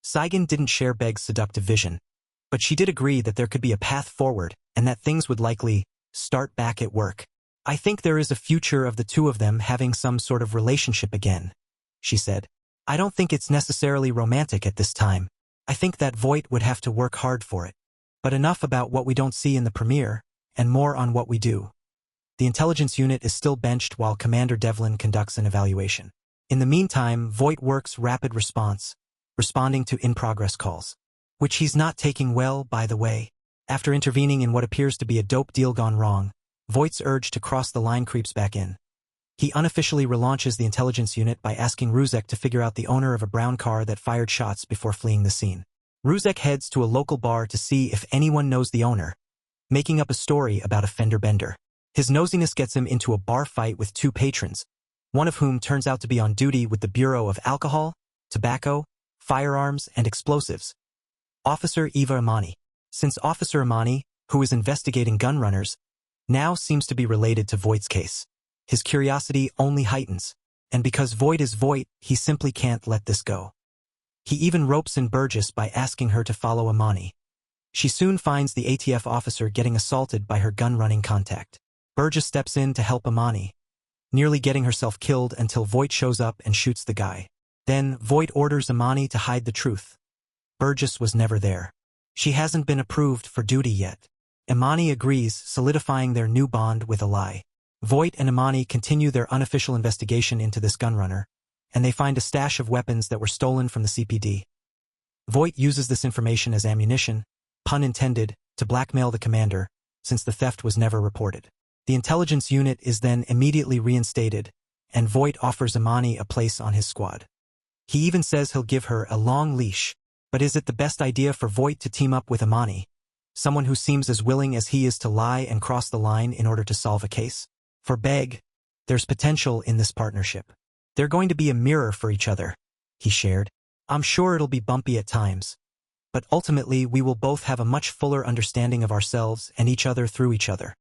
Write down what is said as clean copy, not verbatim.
Saigon didn't share Beg's seductive vision, but she did agree that there could be a path forward and that things would likely start back at work. I think there is a future of the two of them having some sort of relationship again, she said. I don't think it's necessarily romantic at this time. I think that Voight would have to work hard for it. But enough about what we don't see in the premiere, and more on what we do. The intelligence unit is still benched while Commander Devlin conducts an evaluation. In the meantime, Voight works rapid response, responding to in-progress calls. Which he's not taking well, by the way. After intervening in what appears to be a dope deal gone wrong, Voight's urge to cross the line creeps back in. He unofficially relaunches the intelligence unit by asking Ruzek to figure out the owner of a brown car that fired shots before fleeing the scene. Ruzek heads to a local bar to see if anyone knows the owner, making up a story about a fender bender. His nosiness gets him into a bar fight with two patrons, one of whom turns out to be on duty with the Bureau of Alcohol, Tobacco, Firearms, and Explosives. Officer Eva Imani. Since Officer Imani, who is investigating gunrunners, now seems to be related to Voight's case, his curiosity only heightens, and because Voight is Voight, he simply can't let this go. He even ropes in Burgess by asking her to follow Imani. She soon finds the ATF officer getting assaulted by her gun-running contact. Burgess steps in to help Imani, nearly getting herself killed until Voight shows up and shoots the guy. Then, Voight orders Imani to hide the truth. Burgess was never there. She hasn't been approved for duty yet. Imani agrees, solidifying their new bond with a lie. Voight and Imani continue their unofficial investigation into this gunrunner, and they find a stash of weapons that were stolen from the CPD. Voight uses this information as ammunition, pun intended, to blackmail the commander, since the theft was never reported. The intelligence unit is then immediately reinstated, and Voight offers Imani a place on his squad. He even says he'll give her a long leash. But is it the best idea for Voight to team up with Imani, someone who seems as willing as he is to lie and cross the line in order to solve a case? For Beg, there's potential in this partnership. They're going to be a mirror for each other, he shared. I'm sure it'll be bumpy at times, but ultimately we will both have a much fuller understanding of ourselves and each other through each other.